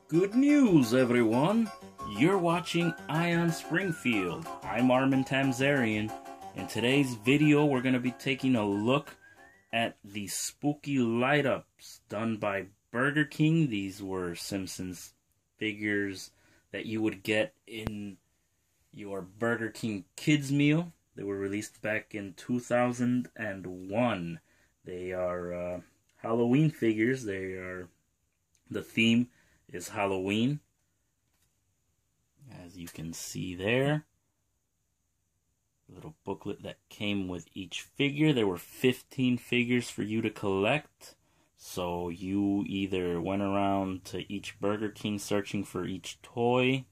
Good news, everyone! You're watching Ion Springfield. I'm Armin Tamzarian. In today's video, we're going to be taking a look at the spooky light-ups done by Burger King. These were Simpsons figures that you would get in your Burger King kids meal. They were released back in 2001. They are Halloween figures. The theme is Halloween, as you can see there. A little booklet that came with each figure. There were 15 figures for you to collect, so you either went around to each Burger King searching for each toy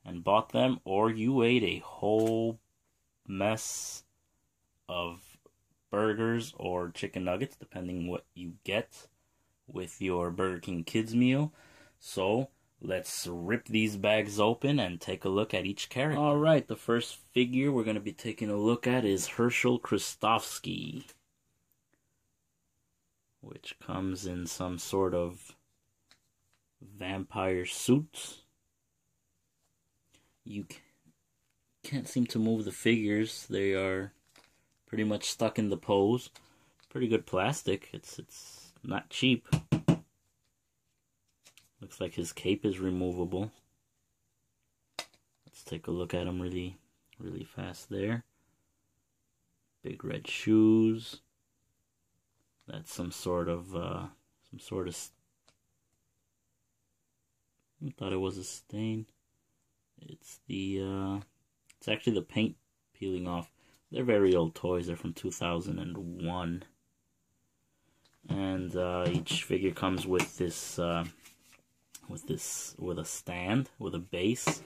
and bought them, or you ate a whole mess of burgers or chicken nuggets, depending what you get with your Burger King kids meal. So, let's rip these bags open and take a look at each character. Alright, the first figure we're going to be taking a look at is Herschel Christofsky, which comes in some sort of vampire suit. You can't seem to move the figures. They are pretty much stuck in the pose. Pretty good plastic. It's not cheap. Looks like his cape is removable. Let's take a look at him really fast there. Big red shoes. That's some sort of I thought it was a stain. It's actually the paint peeling off. They're very old toys. They're from 2001. And each figure comes with this with a stand, with a base,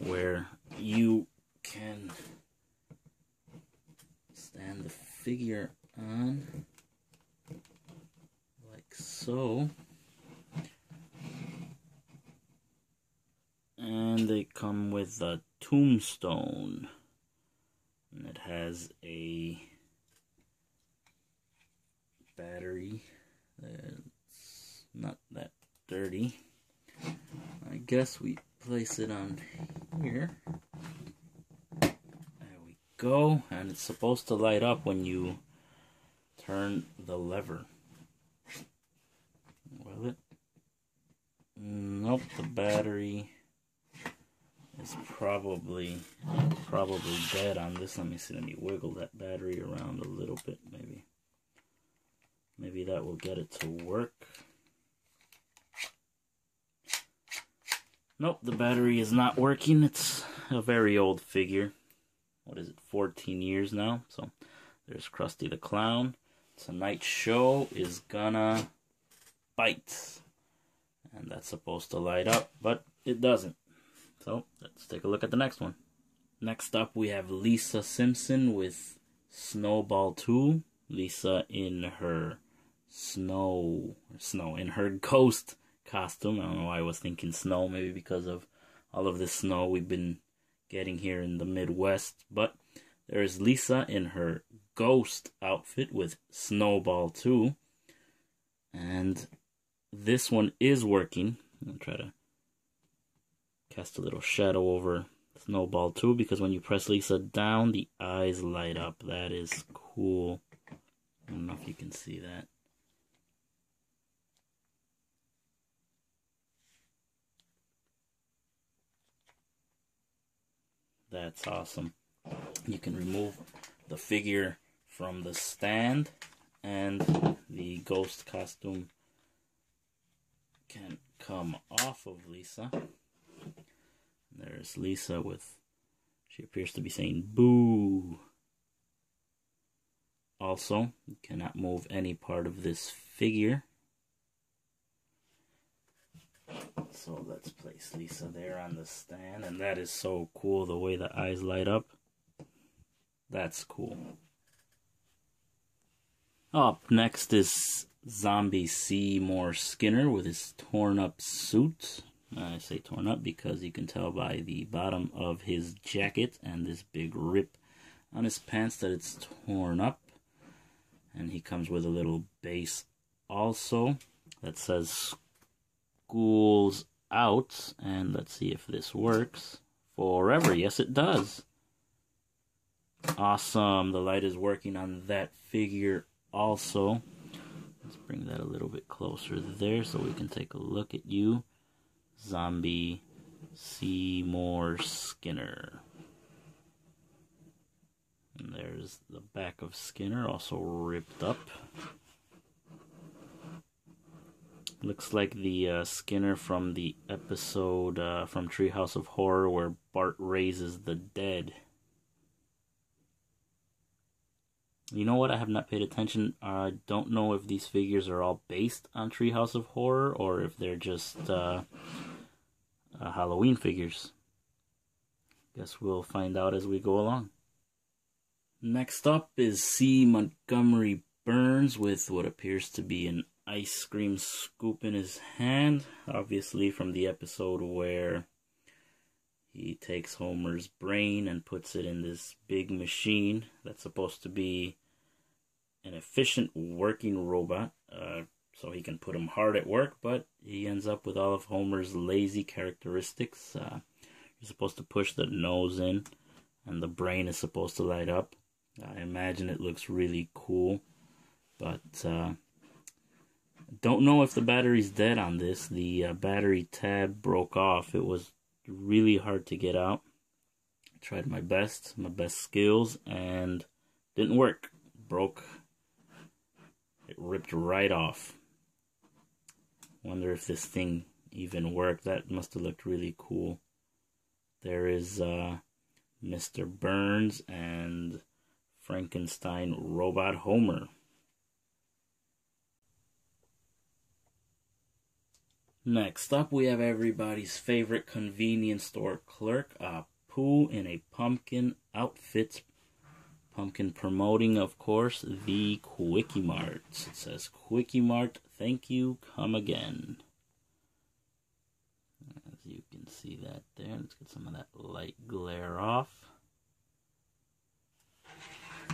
where you can stand the figure on, like so. And they come with a tombstone, and it has a battery that's not that dirty. I guess we place it on here. There we go. And it's supposed to light up when you turn the lever. Will it? Nope, the battery is probably dead on this. Let me see. Let me wiggle that battery around a little bit, maybe. Maybe that will get it to work. Nope, the battery is not working. It's a very old figure. What is it, 14 years now? So, there's Krusty the Clown. Tonight's show is gonna bite. And that's supposed to light up, but it doesn't. So, let's take a look at the next one. Next up, we have Lisa Simpson with Snowball 2. Lisa in her in her ghost costume. I don't know why I was thinking snow, maybe because of all of the snow we've been getting here in the Midwest. But there's Lisa in her ghost outfit with Snowball 2. And this one is working. I'm going to try to cast a little shadow over Snowball 2, because when you press Lisa down, the eyes light up. That is cool. I don't know if you can see that. That's awesome. You can remove the figure from the stand, and the ghost costume can come off of Lisa. There's Lisa she appears to be saying boo. Also, you cannot move any part of this figure. So let's place Lisa there on the stand, and that is so cool, the way the eyes light up. That's cool. Up next is Zombie Seymour Skinner with his torn up suit. I say torn up because you can tell by the bottom of his jacket and this big rip on his pants that it's torn up. And he comes with a little base also that says schools out, and let's see if this works. Forever, yes it does. Awesome, the light is working on that figure also. Let's bring that a little bit closer there so we can take a look at you. Zombie Seymour Skinner. And there's the back of Skinner, also ripped up. Looks like the Skinner from the episode from Treehouse of Horror where Bart raises the dead. You know what? I have not paid attention. I don't know if these figures are all based on Treehouse of Horror or if they're just Halloween figures. Guess we'll find out as we go along. Next up is C. Montgomery Burns with what appears to be an ice cream scoop in his hand, obviously from the episode where he takes Homer's brain and puts it in this big machine that's supposed to be an efficient working robot, so he can put him hard at work, but he ends up with all of Homer's lazy characteristics. You're supposed to push the nose in and the brain is supposed to light up. I imagine it looks really cool, but don't know if the battery's dead on this. The battery tab broke off. It was really hard to get out. I tried my best skills, and didn't work. Broke. It ripped right off. Wonder if this thing even worked. That must have looked really cool. There is Mr. Burns and Frankenstein Robot Homer. Next up, we have everybody's favorite convenience store clerk, Pooh in a pumpkin outfit. Pumpkin promoting, of course, the KwikEMart. It says, KwikEMart, thank you, come again. As you can see that there. Let's get some of that light glare off.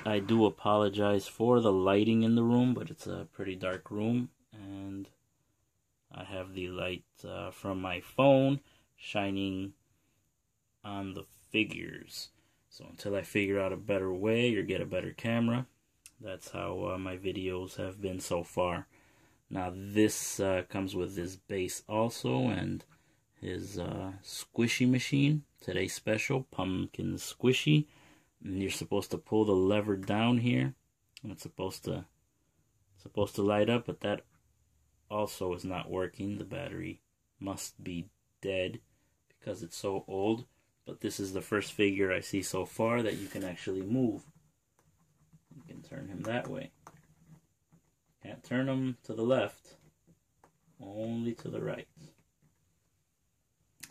I do apologize for the lighting in the room, but it's a pretty dark room, and I have the light from my phone shining on the figures. So until I figure out a better way or get a better camera, that's how my videos have been so far. Now this comes with this base also, and his squishy machine. Today's special, pumpkin squishy. And you're supposed to pull the lever down here, and it's supposed to light up, but that also is not working. The battery must be dead because it's so old. But this is the first figure I see so far that you can actually move. You can turn him that way. Can't turn him to the left, only to the right.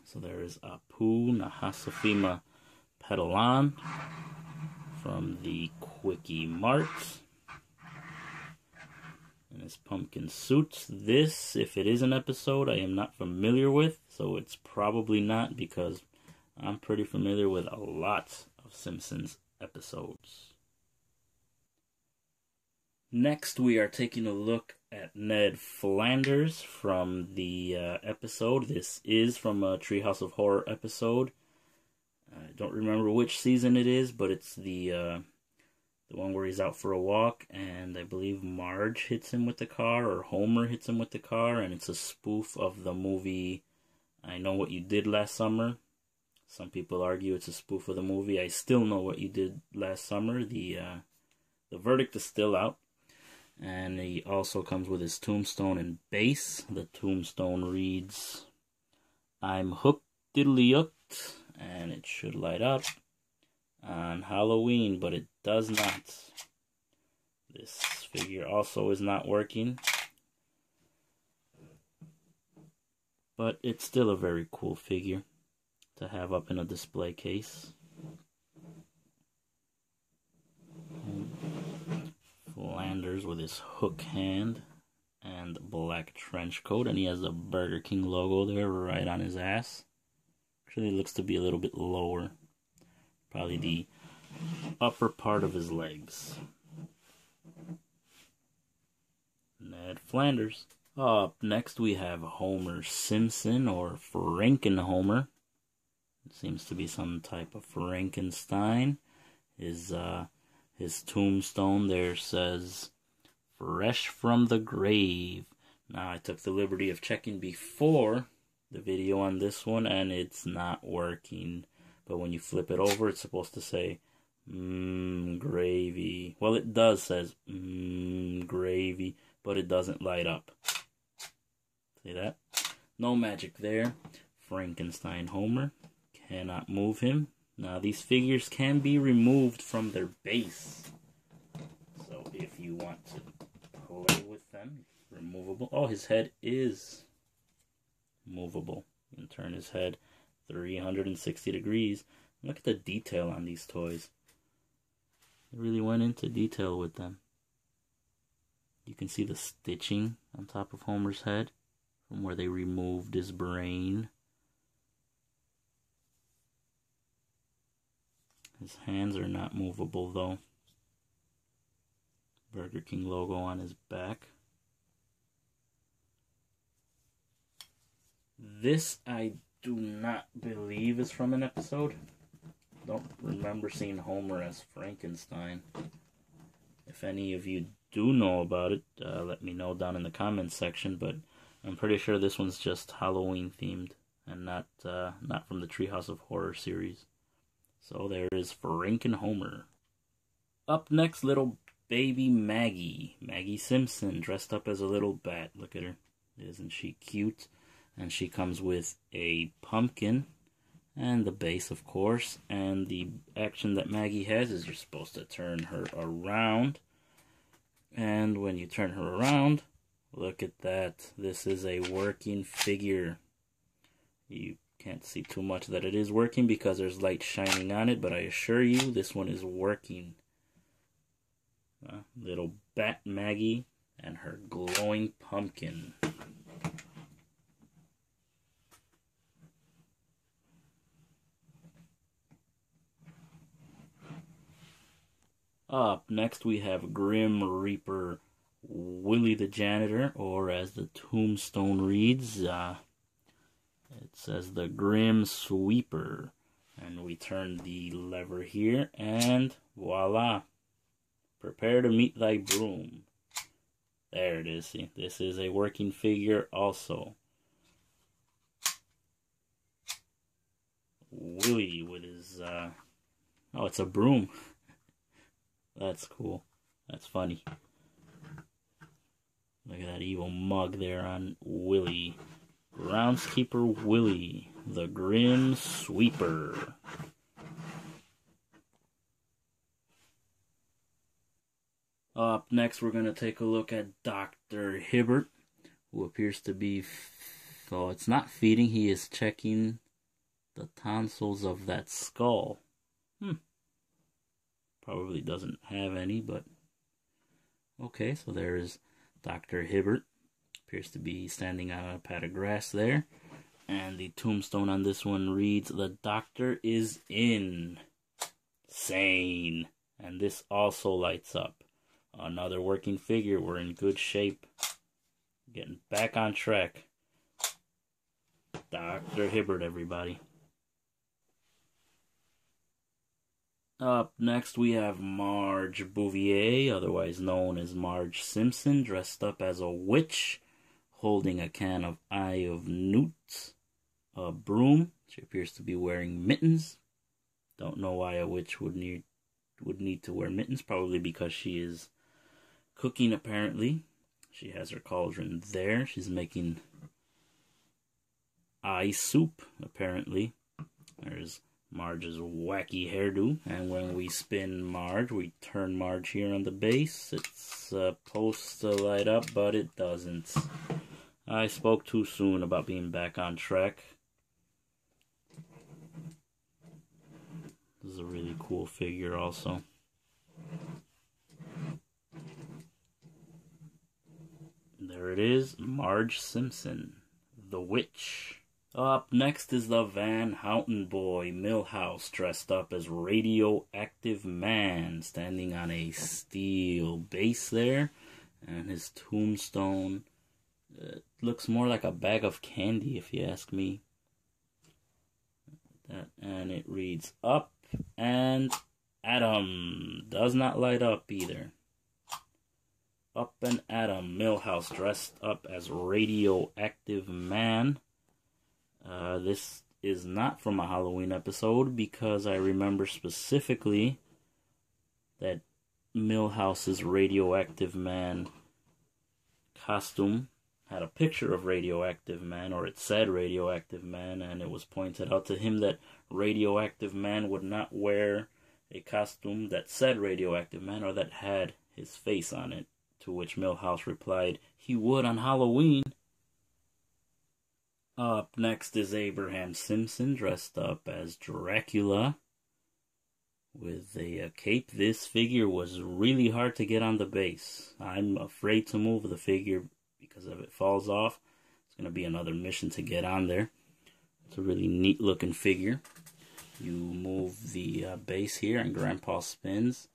So there is Apu Nahasafima Pedalan from the KwikEMart in his pumpkin suit. This, if it is an episode, I am not familiar with, so it's probably not, because I'm pretty familiar with a lot of Simpsons episodes. Next, we are taking a look at Ned Flanders from the episode. This is from a Treehouse of Horror episode. I don't remember which season it is, but it's the one where he's out for a walk, and I believe Marge hits him with the car, or Homer hits him with the car, and it's a spoof of the movie I Know What You Did Last Summer. Some people argue it's a spoof of the movie I Still Know What You Did Last Summer. The verdict is still out. And he also comes with his tombstone and base. The tombstone reads, I'm hooked diddly hooked, and it should light up on Halloween, but it does not. This figure also is not working, but it's still a very cool figure to have up in a display case. Flanders with his hook hand and black trench coat, and he has the Burger King logo there right on his ass. Actually, looks to be a little bit lower, probably the upper part of his legs. Ned Flanders. Up next we have Homer Simpson, or Frankenhomer. It seems to be some type of Frankenstein. His tombstone there says, "Fresh from the grave." Now I took the liberty of checking before the video on this one, and it's not working. But when you flip it over, it's supposed to say, gravy. Well, it does says, gravy, but it doesn't light up. See that? No magic there. Frankenstein Homer. Cannot move him. Now, these figures can be removed from their base. So, if you want to play with them, removable. Oh, his head is movable. You can turn his head 360 degrees. Look at the detail on these toys. They really went into detail with them. You can see the stitching on top of Homer's head from where they removed his brain. His hands are not movable though. Burger King logo on his back. This I do not believe is from an episode. Don't remember seeing Homer as Frankenstein. If any of you do know about it, let me know down in the comments section, but I'm pretty sure this one's just Halloween themed and not from the Treehouse of Horror series. So there is Frankenhomer. Up next, little baby Maggie. Maggie Simpson, dressed up as a little bat. Look at her. Isn't she cute? And she comes with a pumpkin and the base, of course. And the action that Maggie has is you're supposed to turn her around. And when you turn her around, look at that. This is a working figure. You can't see too much that it is working because there's light shining on it, but I assure you this one is working. Little bat Maggie and her glowing pumpkin. Up next we have Grim Reaper Willie the Janitor, or as the tombstone reads, it says the Grim Sweeper. And we turn the lever here and voila. Prepare to meet thy broom. There it is. See, this is a working figure also. Willie with his, oh, it's a broom. That's cool. That's funny. Look at that evil mug there on Willie. Groundskeeper Willie, the Grim Sweeper. Up next, we're going to take a look at Dr. Hibbert, who appears to be, so it's not feeding, he is checking the tonsils of that skull. Probably doesn't have any, but okay, so there is Dr. Hibbert. Appears to be standing on a pad of grass there. And the tombstone on this one reads, "The doctor is insane." And this also lights up. Another working figure. We're in good shape. Getting back on track. Dr. Hibbert, everybody. Up next we have Marge Bouvier, otherwise known as Marge Simpson, dressed up as a witch, holding a can of Eye of Newt, a broom. She appears to be wearing mittens. Don't know why a witch would need to wear mittens, probably because she is cooking apparently. She has her cauldron there. She's making eye soup apparently. There's Marge's wacky hairdo, and when we spin Marge, we turn Marge here on the base. It's supposed to light up, but it doesn't. I spoke too soon about being back on track. This is a really cool figure also. There it is, Marge Simpson, the witch. Up next is the Van Houten boy, Milhouse, dressed up as Radioactive Man, standing on a steel base there, and his tombstone It looks more like a bag of candy, if you ask me. And it reads Up and Atom. Does not light up either. Up and Atom. Milhouse dressed up as Radioactive Man. This is not from a Halloween episode because I remember specifically that Milhouse's Radioactive Man costume had a picture of Radioactive Man, or it said Radioactive Man, and it was pointed out to him that Radioactive Man would not wear a costume that said Radioactive Man or that had his face on it, to which Milhouse replied he would on Halloween. Up next is Abraham Simpson dressed up as Dracula with a cape. This figure was really hard to get on the base. I'm afraid to move the figure because if it falls off, it's going to be another mission to get on there. It's a really neat looking figure. You move the base here and Grandpa spins.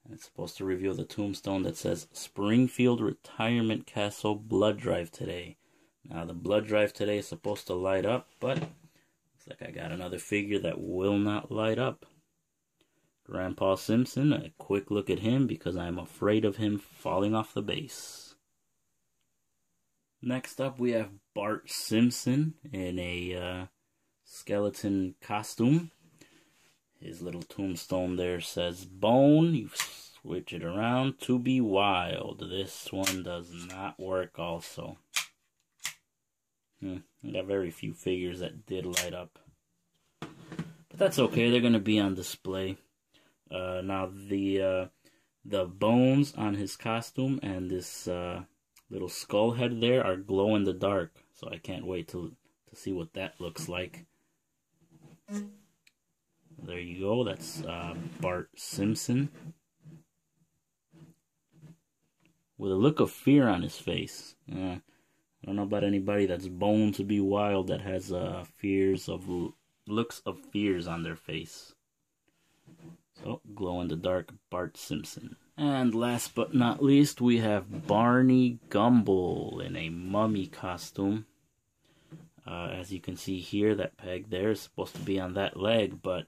And it's supposed to reveal the tombstone that says Springfield Retirement Castle Blood Drive today. Now the blood drive today is supposed to light up, but looks like I got another figure that will not light up. Grandpa Simpson, a quick look at him because I'm afraid of him falling off the base. Next up, we have Bart Simpson in a skeleton costume. His little tombstone there says Bone. You switch it around to be wild. This one does not work also. I got very few figures that did light up. But that's okay. They're going to be on display. Now, the bones on his costume and this little skull head there are glow in the dark, so I can't wait to see what that looks like. There you go, that's Bart Simpson with a look of fear on his face. I don't know about anybody that's born to be wild that has looks of fears on their face. So, glow in the dark Bart Simpson. And last but not least, we have Barney Gumble in a mummy costume. As you can see here, that peg there is supposed to be on that leg, but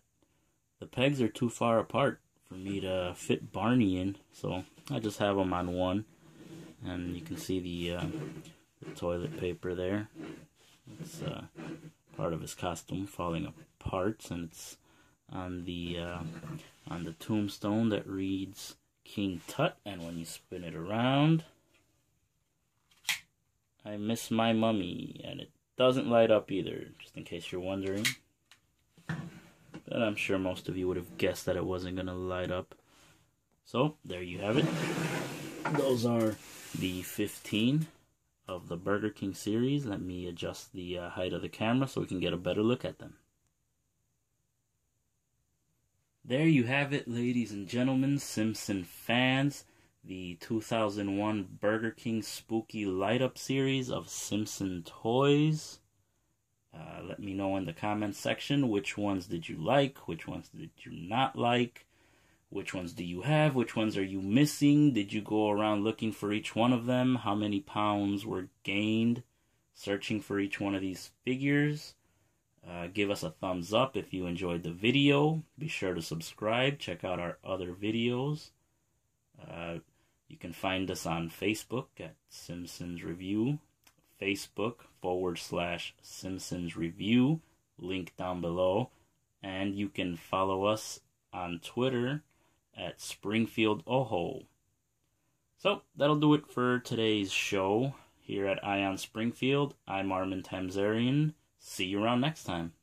the pegs are too far apart for me to fit Barney in, so I just have them on one. And you can see the toilet paper there. It's part of his costume falling apart, and it's on the tombstone that reads King Tut, and when you spin it around, I miss my mummy, and it doesn't light up either, just in case you're wondering. But I'm sure most of you would have guessed that it wasn't going to light up. So, there you have it. Those are the 15 of the Burger King series. Let me adjust the height of the camera so we can get a better look at them. There you have it, ladies and gentlemen, Simpson fans. The 2001 Burger King Spooky Light Up series of Simpson toys. Let me know in the comments section which ones did you like, which ones did you not like, which ones do you have, which ones are you missing, did you go around looking for each one of them, how many pounds were gained searching for each one of these figures. Give us a thumbs up if you enjoyed the video. Be sure to subscribe. Check out our other videos. You can find us on Facebook at Simpsons Review. Facebook.com/Simpsons Review. Link down below. And you can follow us on Twitter at Springfield Oho. So, that'll do it for today's show here at Ion Springfield. I'm Armin Tamzarian. See you around next time.